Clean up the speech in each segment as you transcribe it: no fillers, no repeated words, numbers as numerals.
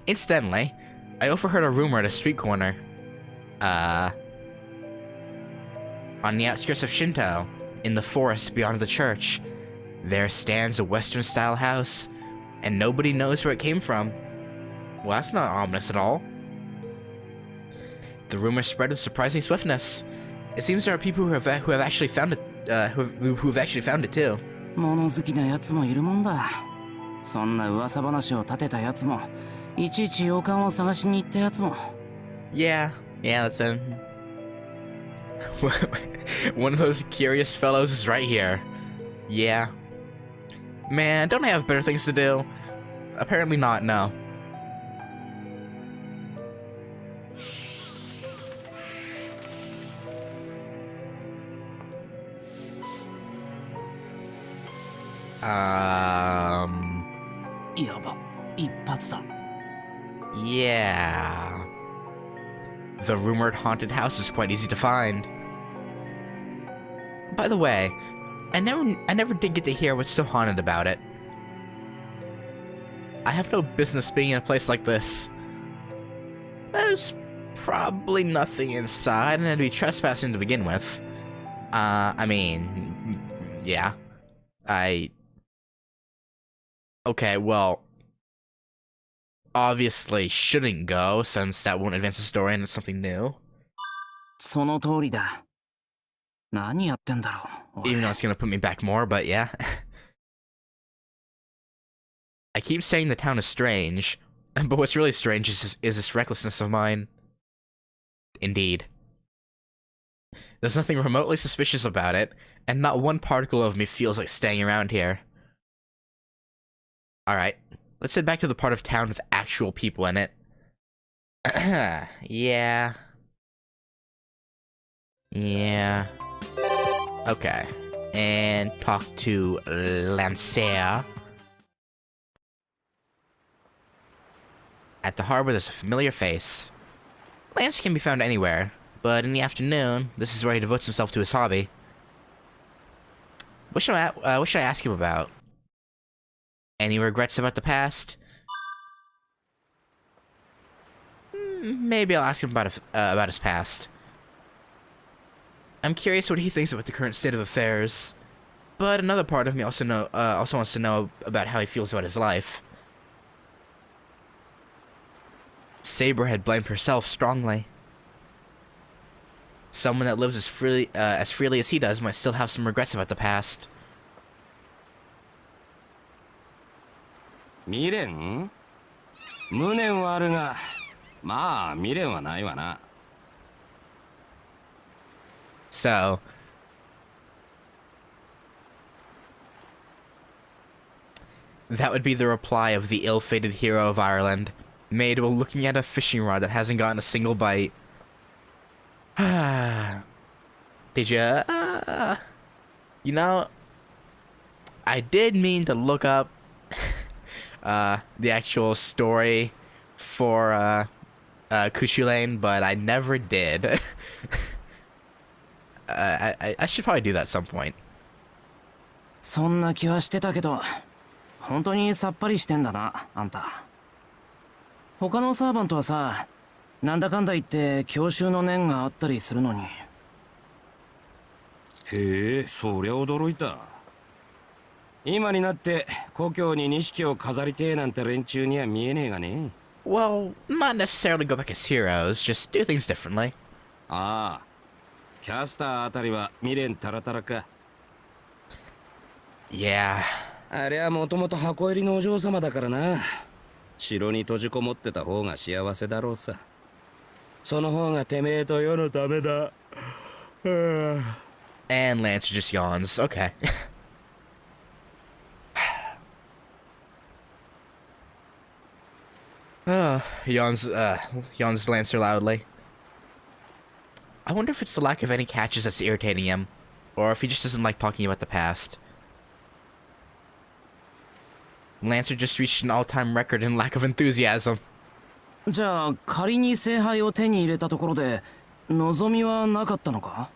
Incidentally, I overheard a rumor at a street corner. On the outskirts of Shinto, in the forest beyond the church, there stands a Western-style house, and nobody knows where it came from. Well, that's not ominous at all. The rumor spread with surprising swiftness. It seems there are people who have actually found it. Who've actually found it too. 物好きなやつもいるもんだ。そんな噂話を立てたやつも、いちいち洋館を探しに行ったやつも。Yeah, that's it. One of those curious fellows is right here. Yeah. Man, don't I have better things to do? Apparently not, no. Yeah. The rumored haunted house is quite easy to find. By the way, I never did get to hear what's so haunted about it. I have no business being in a place like this. There's probably nothing inside, and it'd be trespassing to begin with. I mean, yeah. Okay, well, obviously shouldn't go, since that won't advance the story and it's something new. その通りだ。何やってんだろう。 Even though it's gonna put me back more, but yeah. I keep saying the town is strange, but what's really strange is this recklessness of mine. Indeed. There's nothing remotely suspicious about it, and not one particle of me feels like staying around here. Alright, let's head back to the part of town with actual people in it. Yeah. Okay, and talk to Lancer. At the harbor, there's a familiar face. Lance can be found anywhere, but in the afternoon, this is where he devotes himself to his hobby. What should I ask him about? Any regrets about the past? Maybe I'll ask him about his past. I'm curious what he thinks about the current state of affairs, but another part of me also wants to know about how he feels about his life. Saber had blamed herself strongly. Someone that lives as freely as he does might still have some regrets about the past. 未練？無念はあるが、まあ未練はないわな。 So, that would be the reply of the ill-fated hero of Ireland, made while looking at a fishing rod that hasn't gotten a single bite. Did you, you know, I did mean to look up the actual story for Cuchulainn, but I never did. I should probably do that at some point. そんな気はしてたけど、本当にさっぱりしてんだな、あんた。他のサーバントはさ、なんだかんだ言って郷愁の念があったりするのに。へえ、そりゃ驚いた。今になって故郷に錦を飾りてえなんて連中には見えねえがね。Well, not necessarily go back as heroes, just do things differently. ああ。 キャスターあたりは未練たらたらか。Yeah. ありゃもともと箱入りのお嬢様だからな。城に閉じこもってた方が幸せだろうさ。その方がてめえと世のためだ。And Lancer just yawns. Okay. Yawns Lancer loudly. I wonder if it's the lack of any catches that's irritating him, or if he just doesn't like talking about the past. Lancer just reached an all-time record in lack of enthusiasm. じゃあ仮に聖杯を手に入れたところで望みはなかったのか？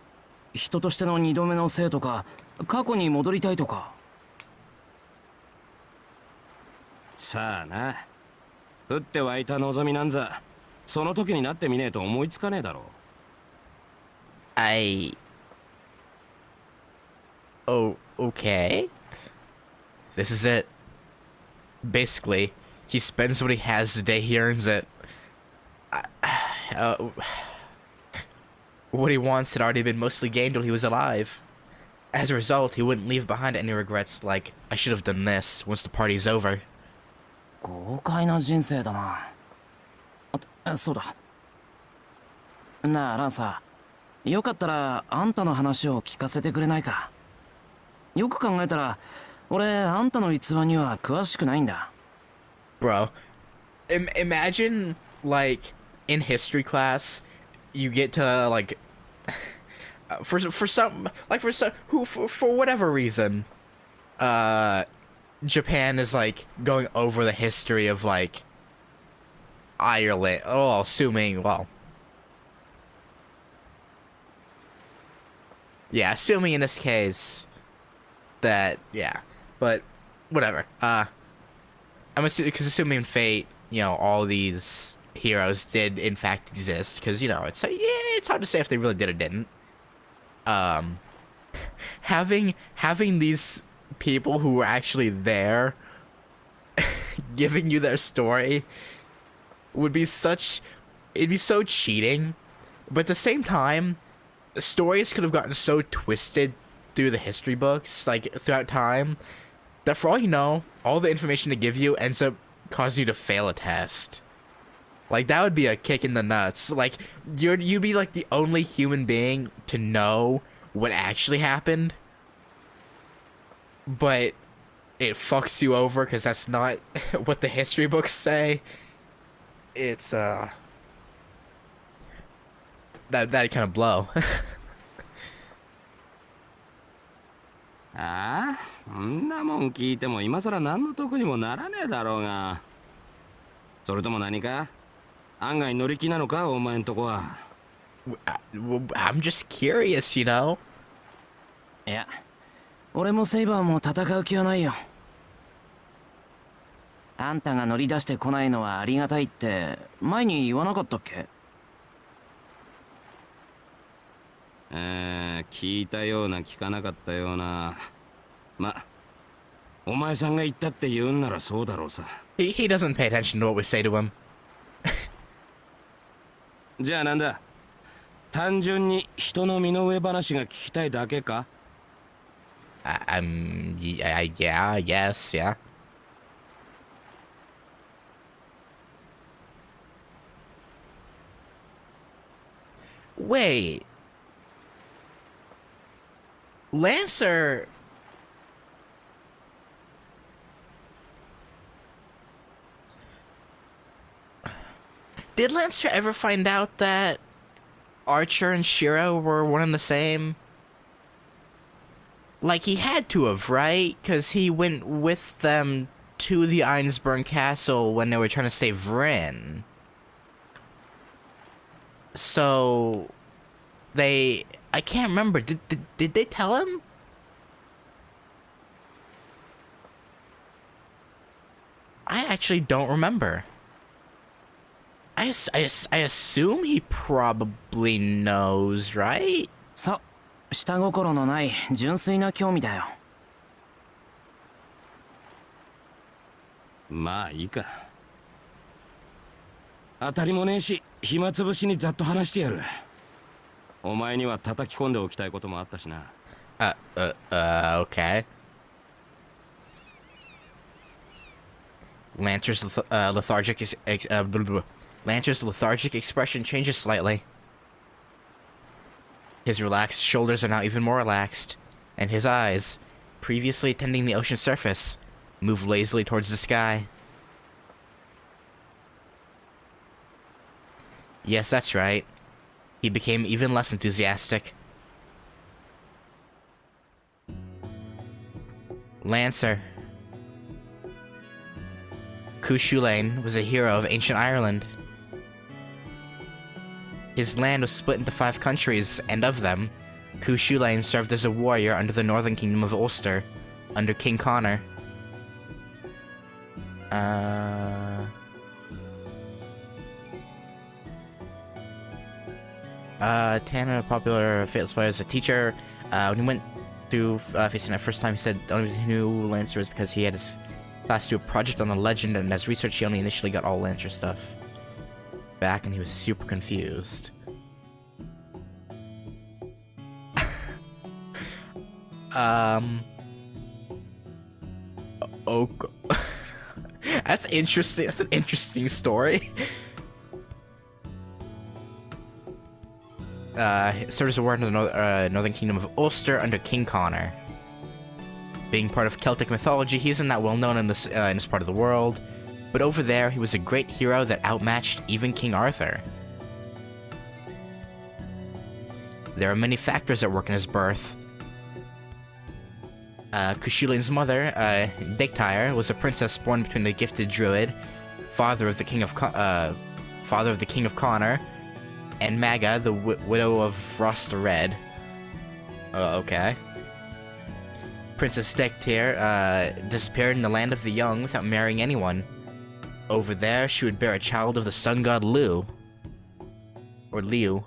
人としての二度目の生とか過去に戻りたいとか。さあな。降って湧いた望みなんざ、その時になってみねえと思いつかねえだろう。Oh, okay. This is it. Basically, he spends what he has the day he earns it. What he wants had already been mostly gained while he was alive. As a result, he wouldn't leave behind any regrets like, I should have done this once the party's over. 豪快な人生だな。そうだ。なあ、ランサー。よかったら、あんたの話を聞かせてくれないか。よく考えたら、俺、あんたの逸話には詳しくないんだ。Bro, imagine, like, in history class, you get to, like, for whatever reason, Japan is, like, going over the history of, like, Ireland. Oh, assuming, well, yeah, assuming in this case that, yeah, but whatever. I'm assuming Fate, you know, all these heroes did in fact exist, because, you know, it's hard to say if they really did or didn't. Having these people who were actually there giving you their story would be it'd be so cheating, but at the same time, the stories could have gotten so twisted through the history books, like, throughout time, that for all you know, all the information to give you ends up causing you to fail a test. Like, that would be a kick in the nuts. Like, you'd be, like, the only human being to know what actually happened, but it fucks you over because that's not what the history books say. It's, that'd kind of blow. ああ、そんなもん聞いても今さら何の得にもならねえだろうが。それとも何か案外乗り気なのか、お前んとこは。I'm just curious, you know? いや、俺もセイバーも戦う気はないよ。あんたが乗り出してこないのはありがたいって前に言わなかったっけ？聞いたような聞かなかったような。ま、お前さんが言ったって言うんならそうだろうさ。He doesn't pay attention to what we say to him. じゃあなんだ、単純に人の身の上話が聞きたいだけか？ Yeah, I guess, yeah. Wait. Lancer... Did Lancer ever find out that Archer and Shiro were one and the same? Like, he had to have, right? Because he went with them to the Einsburn Castle when they were trying to save Rin. So... I can't remember. Did they tell him? I actually don't remember. I assume he probably knows, right? そう、下心のない純粋な興味だよ。まあいいか。当たりもねえし、暇つぶしにざっと話してやる。お前には叩き込んでおきたいこともあったしな。Okay. Lancer's lethargic expression changes slightly. His relaxed shoulders are now even more relaxed, and his eyes, previously tending the ocean surface, move lazily towards the sky. Yes, that's right. He became even less enthusiastic. Lancer. Cuchulainn was a hero of ancient Ireland. His land was split into 5 countries, and of them, Cuchulainn served as a warrior under the northern kingdom of Ulster, under King Connor. Tanner, popular faceless player, as a teacher. When he went through facing that first time, he said the only reason he knew Lancer was because he had his class do a project on the legend, and as research, he only initially got all Lancer stuff back, and he was super confused. Oh, that's interesting. That's an interesting story. Served as a ward in the northern kingdom of Ulster under King Connor. Being part of Celtic mythology, he isn't that well known in this part of the world, but over there, he was a great hero that outmatched even King Arthur. There are many factors at work in his birth. Cuchulainn's mother, Degtyr, was a princess born between the gifted druid, father of the king of Connor, and Maga, the widow of Frost the Red. Okay. Princess Degtyr disappeared in the land of the young without marrying anyone. Over there, she would bear a child of the sun god Liu. Or Liu.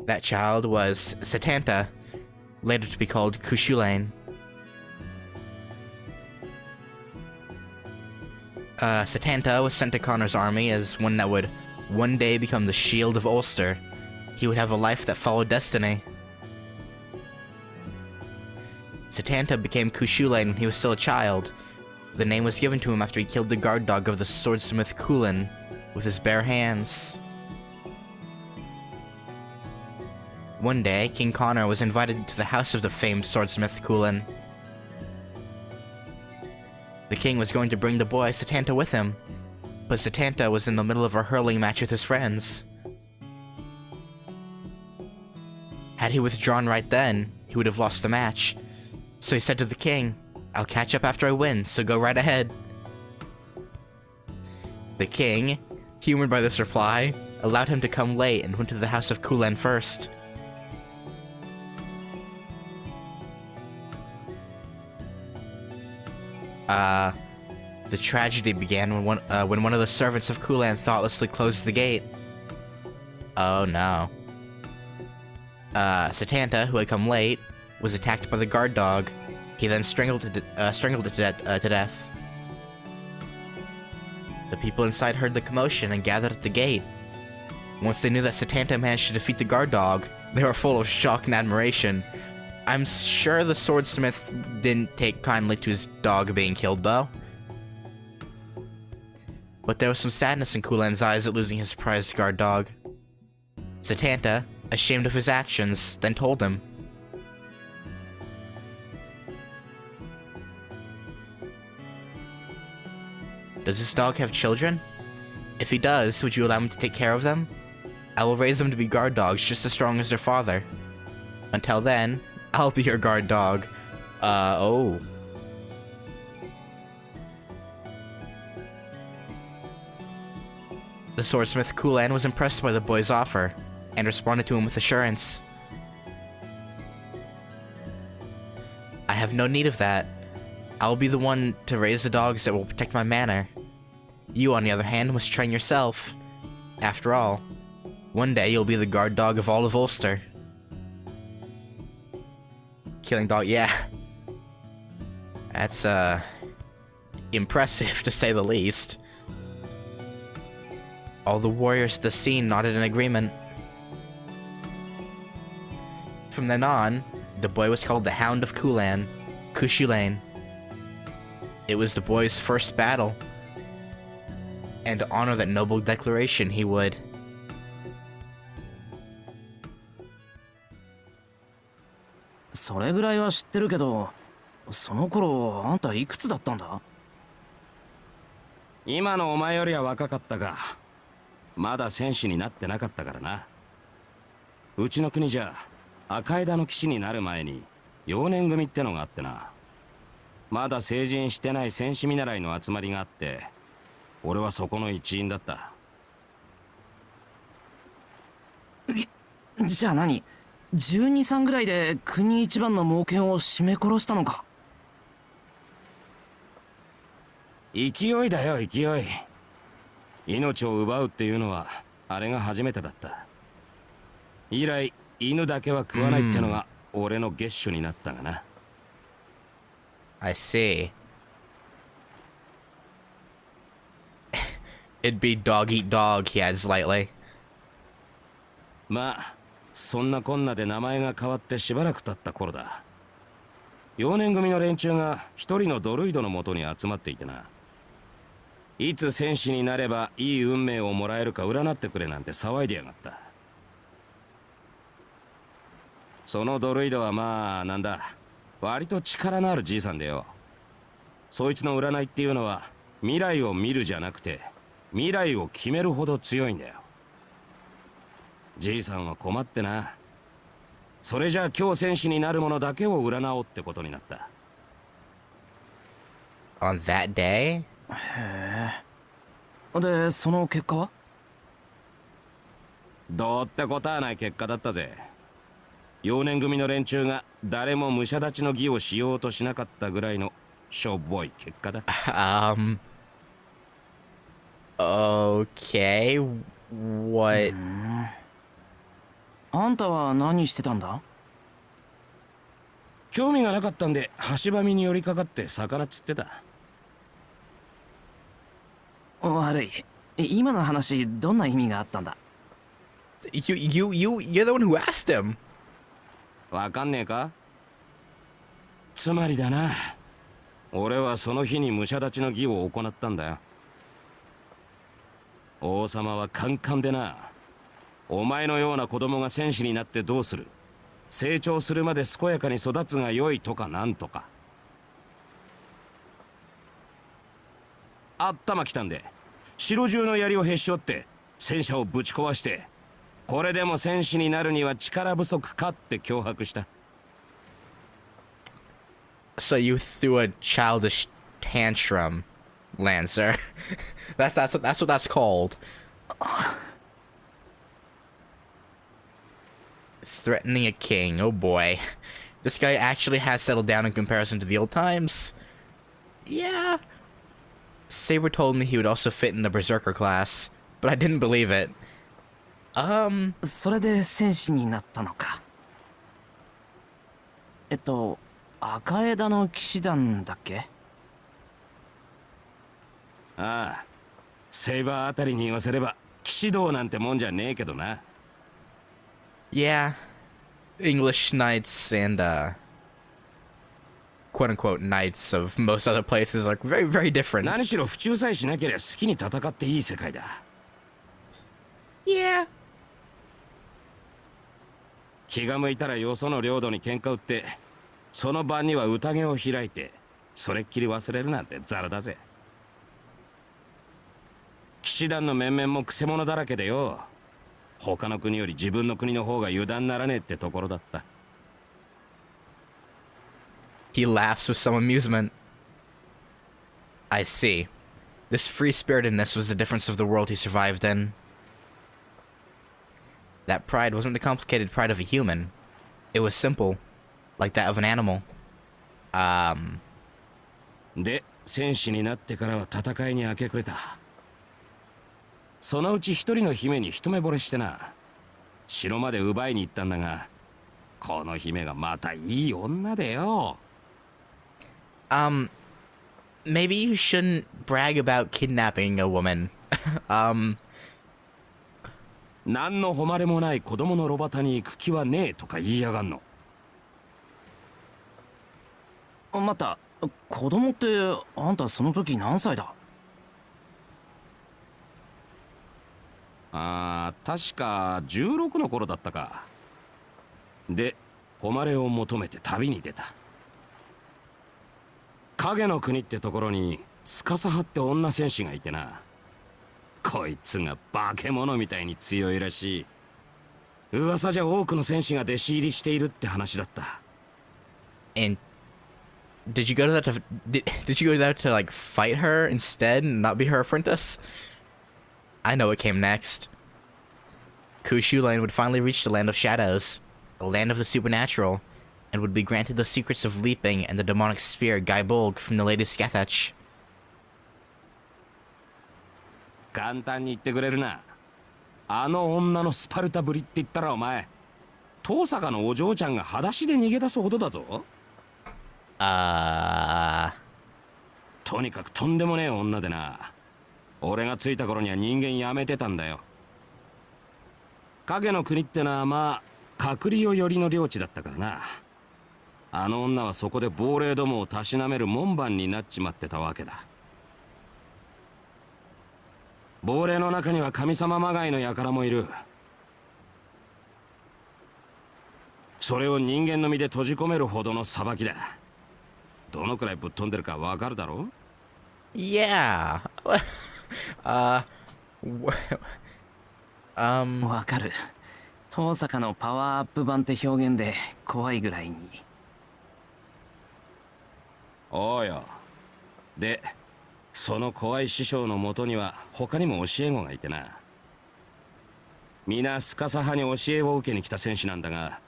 That child was Setanta, later to be called Cuchulainn. Setanta was sent to Connor's army as one that would one day become the shield of Ulster. He would have a life that followed destiny. Setanta became Cuchulainn when he was still a child. The name was given to him after he killed the guard dog of the swordsmith Chulainn with his bare hands. One day, King Connor was invited to the house of the famed swordsmith Chulainn. The king was going to bring the boy Setanta with him, but Setanta was in the middle of a hurling match with his friends. Had he withdrawn right then, he would have lost the match. So he said to the king, "I'll catch up after I win, so go right ahead." The king, humored by this reply, allowed him to come late and went to the house of Chulainn first. The tragedy began when one of the servants of Chulainn thoughtlessly closed the gate. Oh no. Setanta, who had come late, was attacked by the guard dog. He then strangled it to death. The people inside heard the commotion and gathered at the gate. Once they knew that Setanta managed to defeat the guard dog, they were full of shock and admiration. I'm sure the swordsmith didn't take kindly to his dog being killed, though. But there was some sadness in Chulainn's eyes at losing his prized guard dog. Setanta, ashamed of his actions, then told him. Does this dog have children? If he does, would you allow me to take care of them? I will raise them to be guard dogs just as strong as their father. Until then, I'll be your guard dog. Oh. The swordsmith Chulainn was impressed by the boy's offer, and responded to him with assurance. I have no need of that. I'll be the one to raise the dogs that will protect my manor. You, on the other hand, must train yourself. After all, one day you'll be the guard dog of all of Ulster. Killing dog, yeah. That's, impressive, to say the least. All the warriors at the scene nodded in agreement. From then on, the boy was called the Hound of Chulainn, Cuchulainn. It was the boy's first battle, and to honor that noble declaration, he would. それぐらいは知ってるけど、その頃あんたいくつだったんだ？今のお前よりは若かったが、まだ戦士になってなかったからな。うちの国じゃ赤枝の騎士になる前に幼年組ってのがあってな。まだ成人してない戦士見習いの集まりがあって、俺はそこの一員だった。じゃあ何？12、3ぐらいで国一番の猛犬を絞め殺したのか？勢いだよ、勢い。命を奪うっていうのはあれが初めてだった。以来犬だけは食わないってのが俺の月種になったがな。I see. It'd be dog eat dog, he adds lightly. まあそんなこんなで名前が変わってしばらく経った頃だ。幼年組の連中が一人のドルイドのもとに集まっていてな。いつ戦士になればいい運命をもらえるか占ってくれなんて騒いでやがった。そのドルイドはまあなんだ、割と力のあるじいさんでよ。そいつの占いっていうのは未来を見るじゃなくて未来を決めるほど強いんだよ。じいさんは困ってな。それじゃあ今日戦士になるものだけを占おうってことになった。 On that day? で、その結果は？どうってことはない結果だったぜ。幼年組の連中が誰も武者立ちの儀をしようとしなかったぐらいのしょぼい結果だ。Okay. What? あんたは何してたんだ？興味がなかったんで橋場見に寄りかかって魚釣ってた。悪い。今の話どんな意味があったんだ？ You're the one who asked him. わかんねえか？つまりだな、俺はその日に武者立ちの儀を行ったんだよ。王様はカンカンでな、お前のような子供が戦士になってどうする、成長するまで健やかに育つが良いとかなんとか。頭きたんで城中の槍をへし折って戦車をぶち壊して、これでも戦士になるには力不足かって脅迫した。 So you threw a childish tantrum, Lancer. that's what that's called. Threatening a king. Oh boy. This guy actually has settled down in comparison to the old times. Yeah. Saber told me he would also fit in the berserker class, but I didn't believe it. それで戦士になったのか。赤枝の騎士団だっけ？ああ、セイバーあたりに言わせれば騎士道なんてもんじゃねえけどな。 Yeah. English knights and quote-unquote knights of most other places are very, very different. 何しろ不忠さえしなければ好きに戦っていい世界だ。 Yeah. 気が向いたらよその領土に喧嘩売って、その晩には宴を開いてそれっきり忘れるなんてザラだぜ。騎士団の面々もくせ者だらけでよ、他の国より自分の国の方が油断ならねえってところだった。 He laughs with some amusement. I see. This free-spiritedness was the difference of the world he survived in. That pride wasn't the complicated pride of a human. It was simple, like that of an animal. で、戦士になってからは戦いに明け暮れた。そのうち一人の姫に一目惚れしてな、城まで奪いに行ったんだが、この姫がまたいい女でよ。Maybe you shouldn't brag about kidnapping a woman. 何の誉れもない子供の炉端に行く気はねえとか言いやがんの。待った、子供ってあんたその時何歳だ？確か16の頃だったか。で、誉れを求めて旅に出た。影の国ってところにスカサハって女戦士がいてな、こいつが化け物みたいに強いらしい。噂じゃ多くの戦士が弟子入りしているって話だった。 And did you go to that did you go there to like fight her instead and not be her apprentice? I know what came next. Cuchulainn would finally reach the land of shadows, the land of the supernatural, and would be granted the secrets of leaping and the demonic spear Gaibolg from the Lady Scathach. 簡単に言ってくれるな。あの女のスパルタぶりって言ったらお前遠坂のお嬢ちゃんが裸足で逃げ出すほどだぞ。とにかくとんでもねえ女でな。俺が着いた頃には人間やめてたんだよ。影の国ってのはまあ隔離を寄りの領地だったからな。あの女はそこで亡霊どもをたしなめる門番になっちまってたわけだ。亡霊の中には神様まがいの輩もいる。それを人間の身で閉じ込めるほどの裁きだ。どのくらいぶっ飛んでるかわかるだろ？ Yeah. w- わかる。遠坂のパワーアップ版って表現で怖いぐらいに。おうよ。で、その怖い師匠のもとには他にも教え子がいてな。皆スカサ派に教えを受けに来た戦士なんだが、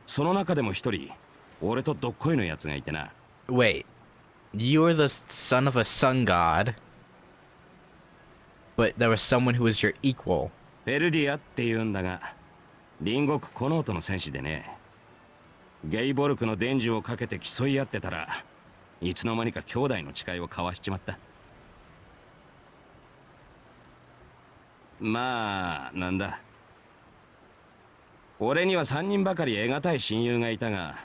その中でも一人俺とどっこいのやつがいてな。Wait, you're the son of a sun god, but there was someone who was your equal. フェルディアって言うんだが、隣国コノートの戦士でね。ゲイボルクの伝授をかけて競い合ってたら、いつの間にか兄弟の誓いを交わしちまった。まあなんだ、俺には3人ばかり得難い親友がいたが、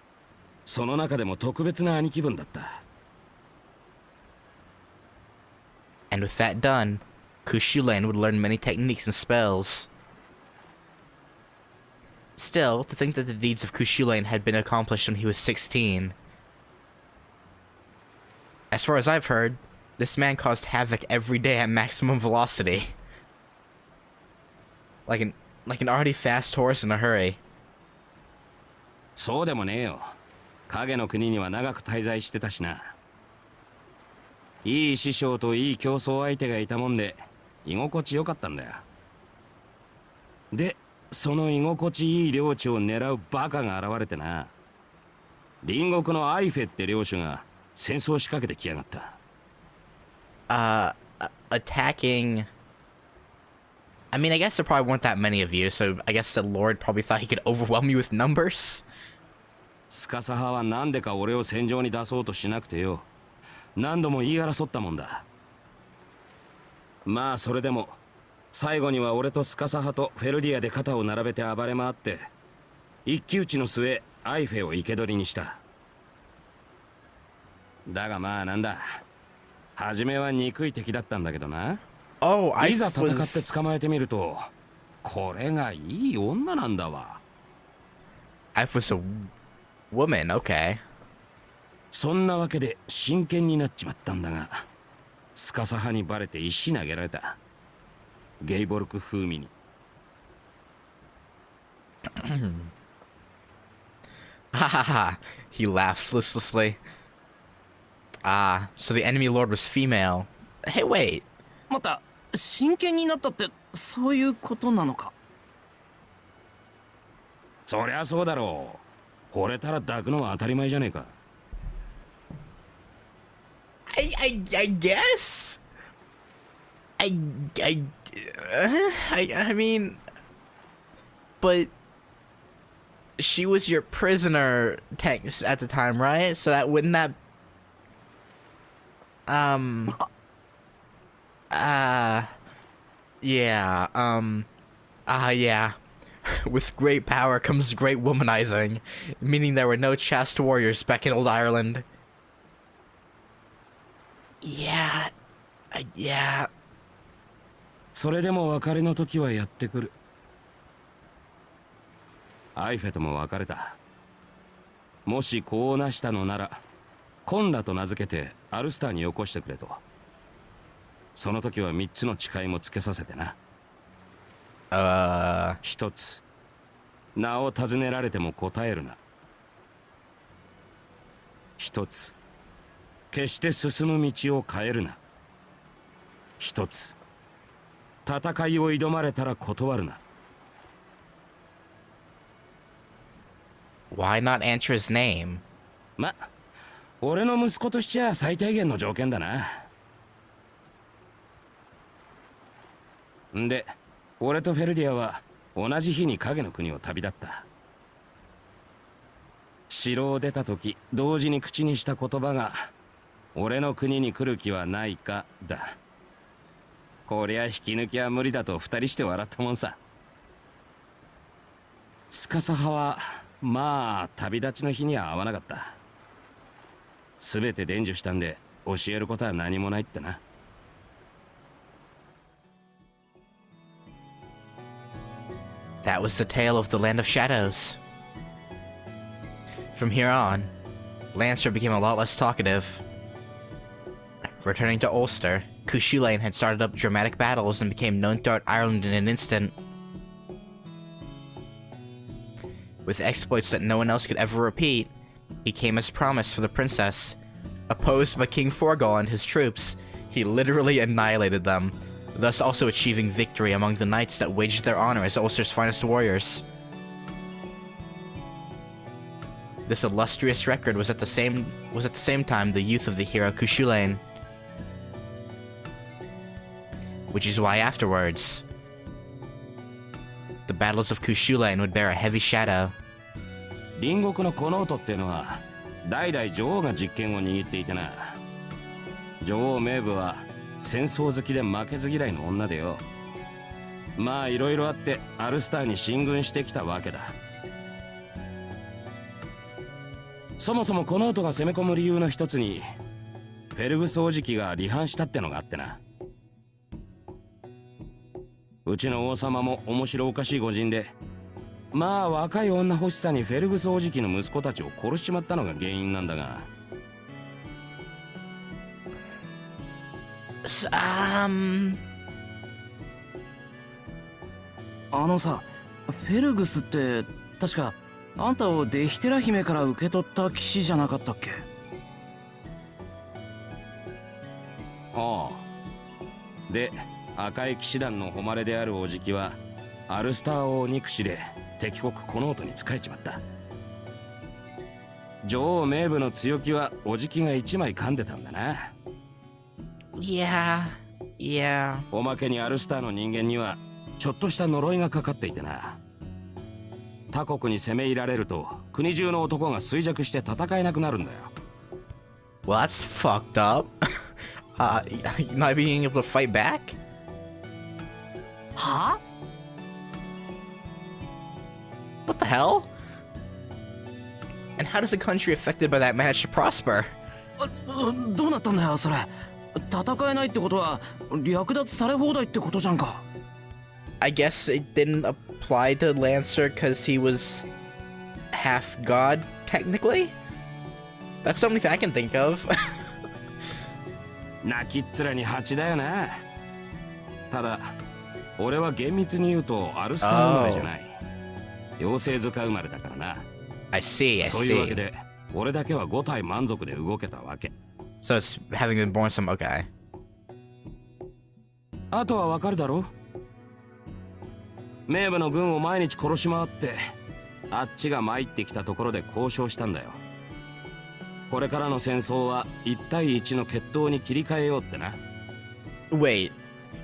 その中でも特別な兄貴分だった。 And with that done, Cuchulainn would learn many techniques and spells. Still, to think that the deeds of Cuchulainn had been accomplished when he was 16. As far as I've heard, this man caused havoc every day at maximum velocity. Like an already fast horse in a hurry. そうでもねえよ。影の国には長く滞在してたしな。いい師匠といい競争相手がいたもんで居心地よかったんだよ。で、その居心地いい領地を狙うバカが現れてな。隣国のアイフェって領主が戦争を仕掛けてきやがった。Attacking... I mean, I guess there probably weren't that many of you, so I guess the Lord probably thought he could overwhelm you with numbers? スカサ派はなんでか俺を戦場に出そうとしなくてよ。何度も言い争ったもんだ。まあそれでも最後には俺とスカサ派とフェルディアで肩を並べて暴れ回って一騎打ちの末アイフェを生け捕りにした。だがまあなんだ、初めは憎い敵だったんだけどな。Oh, I いざ戦って was... 捕まえてみるとこれがいい女なんだわ。 I was a woman, okay. そんなわけで真剣になっちまったんだが、スカサ派にバレて石投げられた。ゲイボルク風味に。Ha ha ha. He laughs listlessly. Ah, so the enemy lord was female. Hey, wait. また真剣になったってそういうことなのか？そりゃそうだろう。惚れたら抱くのは当たり前じゃねえか。I guess. I mean, but she was your prisoner at the time, right? So that wouldn't that yeah, yeah. With great power comes great womanizing, meaning there were no chaste warriors back in old Ireland. Yeah, yeah. それでも別れの時はやってくる。アイフェとも別れた。もし子をなしたのならコンラと名付けてアルスターによこしてくれと。その時は3つの誓いもつけさせてな。一つ、名を尋ねられても答えるな。一つ、決して進む道を変えるな。一つ、戦いを挑まれたら断るな。Why not answer his name? ま、俺の息子としちゃ最低限の条件だな。んで、俺とフェルディアは同じ日に影の国を旅立った。城を出た時同時に口にした言葉が俺の国に来る気はないかだ。こりゃ引き抜きは無理だと二人して笑ったもんさ。スカサ派はまあ旅立ちの日には会わなかった。全て伝授したんで教えることは何もないってな。That was the tale of the Land of Shadows. From here on, Lancer became a lot less talkative. Returning to Ulster, Cuchulainn had started up dramatic battles and became known throughout Ireland in an instant. With exploits that no one else could ever repeat, he came as promised for the princess. Opposed by King Forgal and his troops, he literally annihilated them, thus also achieving victory among the knights that waged their honor as Ulster's finest warriors. This illustrious record was at the same time the youth of the hero Cuchulainn. Which is why afterwards, the battles of Cuchulainn would bear a heavy shadow. 隣国のコノートってのは代々女王が実権を握っていてな。女王メーブは戦争好きで負けず嫌いの女でよ。まあいろいろあってアルスターに進軍してきたわけだ。そもそもコノートが攻め込む理由の一つにフェルグス王子機が離反したってのがあってな。うちの王様も面白おかしい御人で、まあ若い女欲しさにフェルグス王子機の息子たちを殺しちまったのが原因なんだが。あのさ、フェルグスって確かあんたをデヒテラ姫から受け取った騎士じゃなかったっけ？ああ。で、赤い騎士団の誉れであるおじきはアルスター王憎しで敵国コノートに仕えちまった。女王メーブの強気はおじきが一枚噛んでたんだな。Yeah. おまけにアルスターの人間にはちょっとした呪いがかかっていてな。他国に攻め入られると国中の男が衰弱して戦えなくなるんだよ。Well, that's fucked up. Not being able to fight back? は？ What the hell? And how does a country affected by that manage to prosper? どうなったんだよそれ。戦えないってことは略奪され放題ってことじゃんか。I guess it didn't apply to Lancer because he was half god, technically? That's the only thing I can think of. 泣きっ面に蜂だよな。ただ俺は厳密に言うとアルスター生まれじゃない。妖精塚生まれだからな。I see. そういうわけで俺だけは5体満足で動けたわけ。So it's having been born some okay. あとはわかるだろ。メーブの軍を毎日殺し回ってあっちが参ってきたところで交渉したんだよ。これからの戦争は1対1の決闘に切り替えようってな。Wait,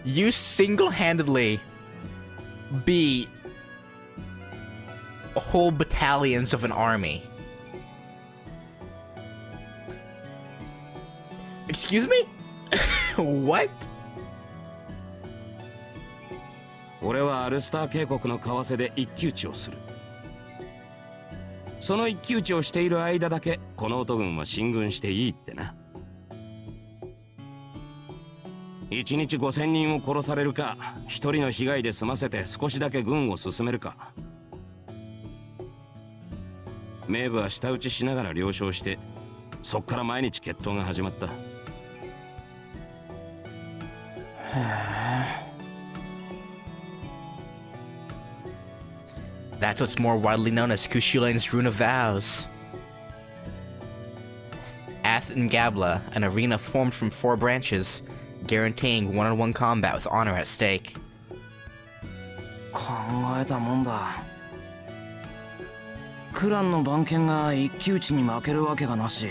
you single-handedly beat whole battalions of an army? Excuse me? What? 俺はアルスター渓谷の川瀬で一騎打ちをする。その一騎打ちをしている間だけこの音軍は進軍していいってな。1日5000人を殺されるか、1人の被害で済ませて少しだけ軍を進めるか。メーブは舌打ちしながら了承して、そっから毎日決闘が始まった。That's what's more widely known as Cuchulainn's Rune of Vows. Ath and Gabla, an arena formed from 4 branches, guaranteeing one-on-one combat with honor at stake. 考えたもんだ。クランの番犬が一騎打ちに負けるわけがなし、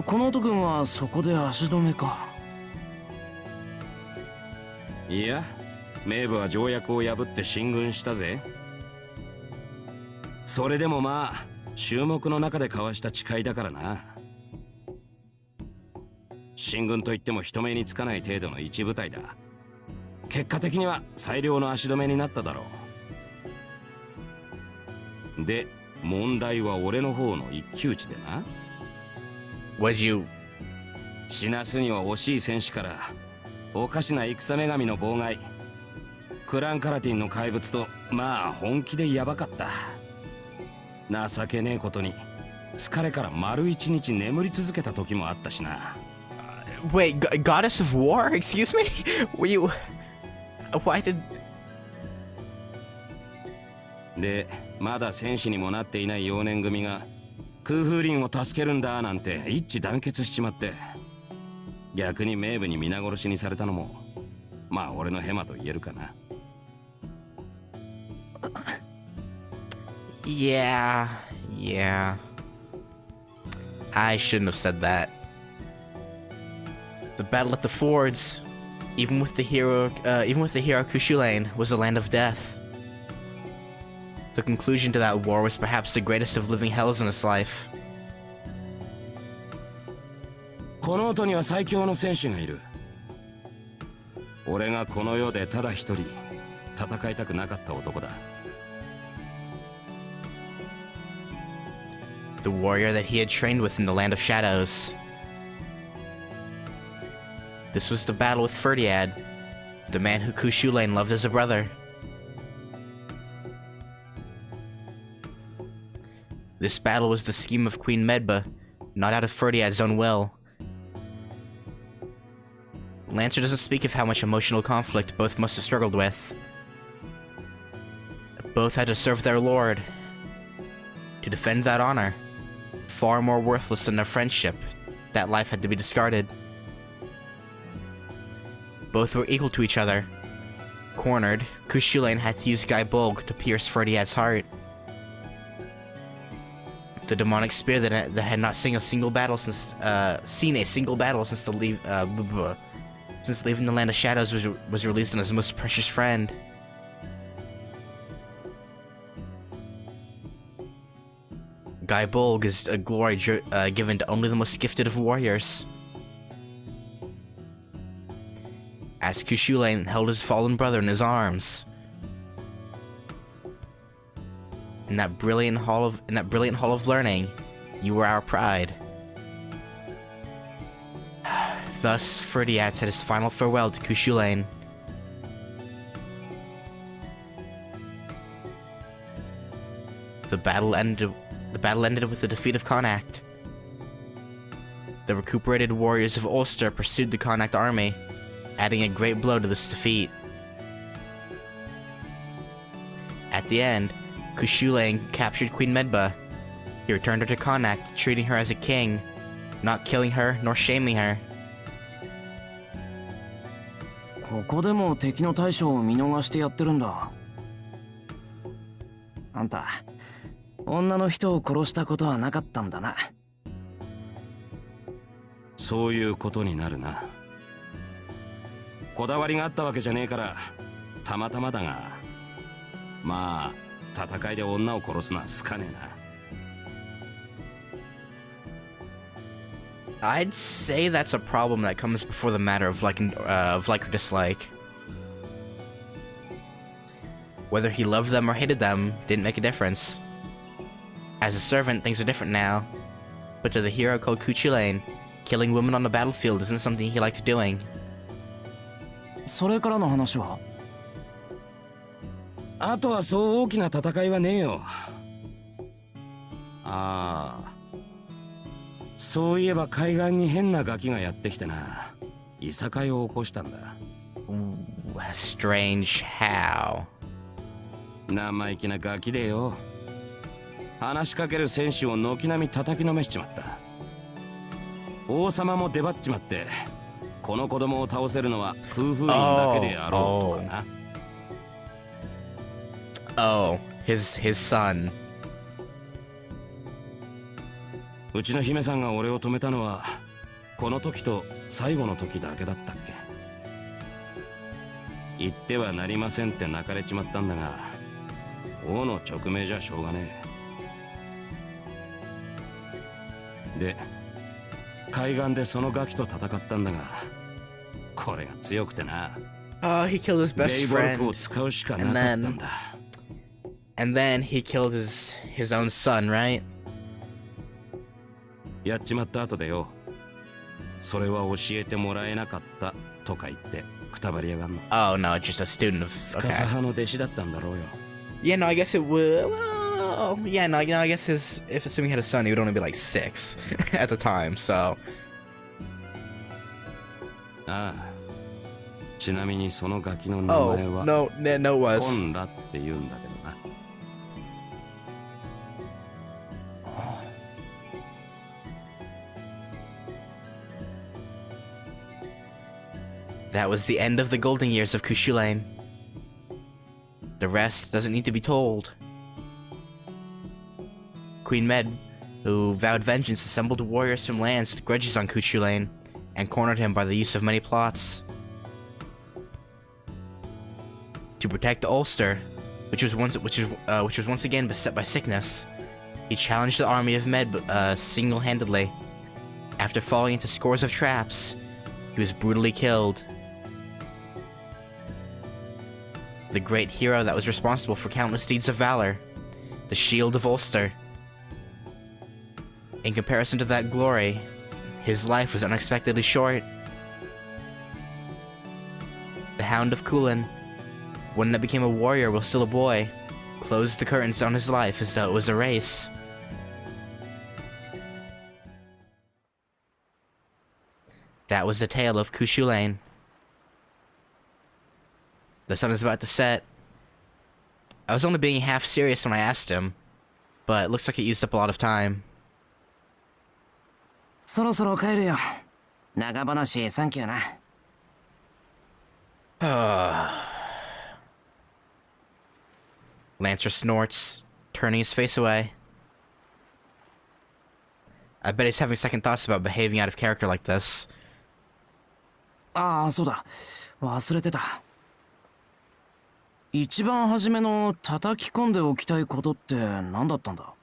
この男軍はそこで足止めか。いや、メーブは条約を破って進軍したぜ。それでもまあ衆目の中で交わした誓いだからな。進軍といっても人目につかない程度の一部隊だ。結果的には最良の足止めになっただろう。で、問題は俺の方の一騎打ちでな。Would you? 死なすには惜しい戦士からおかしな戦女神の妨害、クランカラティンの怪物と、まあ本気でヤバかった。情けねえことに疲れから丸一日眠り続けた時もあったしな。Wait, goddess of war? Excuse me? Were you? Why did? で、まだ戦士にもなっていない幼年組が空風林を助けるんだなんて一致団結しちまって、逆に名部に皆殺しにされたのも、まあ俺のヘマと言えるかな。Yeah. I shouldn't have said that. The battle at the fords, even with the hero Cuchulainn, was a land of death. The conclusion to that war was perhaps the greatest of living hells in his life. この音には最強の戦士がいる。俺がこの世でただ一人戦いたくなかった男だ。The warrior that he had trained with in the land of shadows. This was the battle with Ferdiad, the man who Cuchulainn loved as a brother. This battle was the scheme of Queen Medba, not out of Ferdiad's own will. Lancer doesn't speak of how much emotional conflict both must have struggled with. Both had to serve their lord. To defend that honor, far more worthless than their friendship, that life had to be discarded. Both were equal to each other. Cornered, Cuchulainn had to use Guy Bolg to pierce Ferdiad's heart. The demonic spear that had not seen a single battle since since leaving the land of shadows was released on his most precious friend. Guy Bolg is a glory given to only the most gifted of warriors. As Cuchulainn held his fallen brother in his arms, in that brilliant hall of learning, you were our pride. Thus, Ferdiad said his final farewell to Cuchulainn. The battle ended with the defeat of Connacht. The recuperated warriors of Ulster pursued the Connacht army, adding a great blow to this defeat. At the end, Cuchulainn captured Queen Medba. He returned her to Connacht, treating her as a king, not killing her nor shaming her. ここでも敵の大将を見逃してやってるんだ。あんた、女の人を殺したことはなかったんだな。そういうことになるな。こだわりがあったわけじゃねえからたまたまだが、まあ戦いで女を殺すのは好かねえな。 I'd say that's a problem that comes before the matter of like or dislike. Whether he loved them or hated them didn't make a difference. As a servant, things are different now. But to the hero called Cuchulainn, killing women on the battlefield isn't something he liked doing. それからの話は？あとはそう大きな戦いはねえよ。ああ、そういえば海岸に変なガキがやってきてな、いさかいを起こしたんだ。Strange how? 生意気なガキでよ。話しかける戦士を軒並み叩きのめしちまった。王様も出張っちまって、この子供を倒せるのは空風林だけであろうとかな。Oh, his son. うちの姫さんが俺を止めたのはこの時と最後の時だけだったっけ。言ってはなりませんって泣かれちまったんだが、王の勅命じゃしょうがねえ。で、海岸でそのガキと戦ったんだが、これが強くてな。Oh, he killed his ベ best イボルク friend. を使うしかなかったんだ。And then he killed his own son, right? やっちまった後でよ、それは教えてもらえなかったとか言ってくたばりやがんの。Oh no, just a student of. スカ Okay. サ派の弟子だったんだろうよ。Yeah, no, I guess it would. Well, yeah, no, I guess if assuming he had a son, he would only be like 6 at the time. So. ああ。ちなみにそのガキの名 Oh 前は no, no, コ was. ンラって言うんだけどな。That was the end of the golden years of Cuchulainn. The rest doesn't need to be told. Queen Med, who vowed vengeance, assembled warriors from lands with grudges on Cuchulainn, and cornered him by the use of many plots. To protect Ulster, which was once again beset by sickness, he challenged the army of Med single-handedly. After falling into scores of traps, he was brutally killed. The great hero that was responsible for countless deeds of valor, the Shield of Ulster. In comparison to that glory, his life was unexpectedly short. The Hound of Chulainn, one that became a warrior while still a boy, closed the curtains on his life as though it was a race. That was the tale of Cuchulainn. The sun is about to set. I was only being half serious when I asked him, but it looks like it used up a lot of time. そろそろ帰るよ。長話サンキューな。Lancer snorts, turning his face away. I bet he's having second thoughts about behaving out of character like this. ああ、そうだ。忘れてた。一番初めの叩き込んでおきたいことって何だったんだ？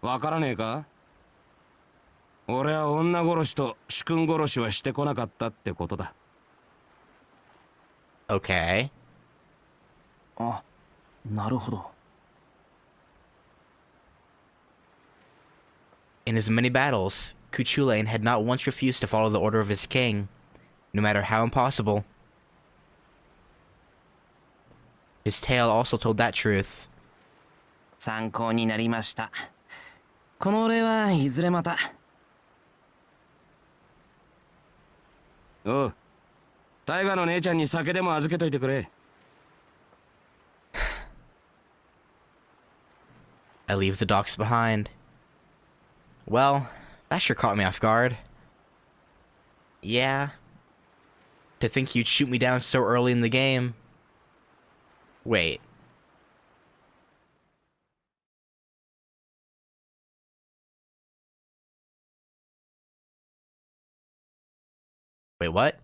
わからねえか？俺は女殺しと主君殺しはしてこなかったってことだ。Okay. あ、なるほど。In his many battles, Cuchulainn had not once refused to follow the order of his king, no matter how impossible. His tale also told that truth. 参考になりました。このお礼はいずれまた。おう、大河の姉ちゃんに酒でも預けといてくれ。I leave the docks behind. Well, that sure caught me off guard. Yeah. To think you'd shoot me down so early in the game. Wait. Wait, what?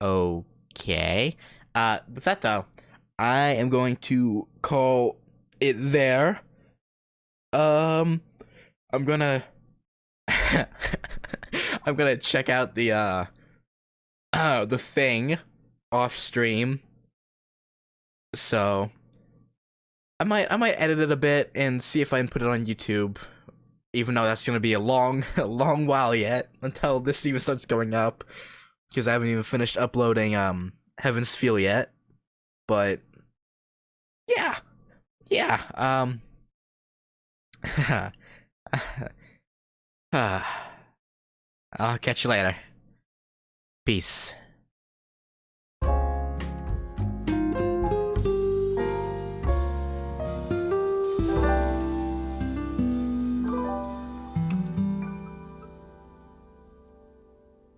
Okay. With that though, I am going to call it there. I'm gonna I'm gonna check out the thing off stream. So I might edit it a bit and see if I can put it on YouTube. Even though that's gonna be a long while yet until this even starts going up. Because I haven't even finished uploading Heaven's Feel yet. But yeah. I'll catch you later. Peace.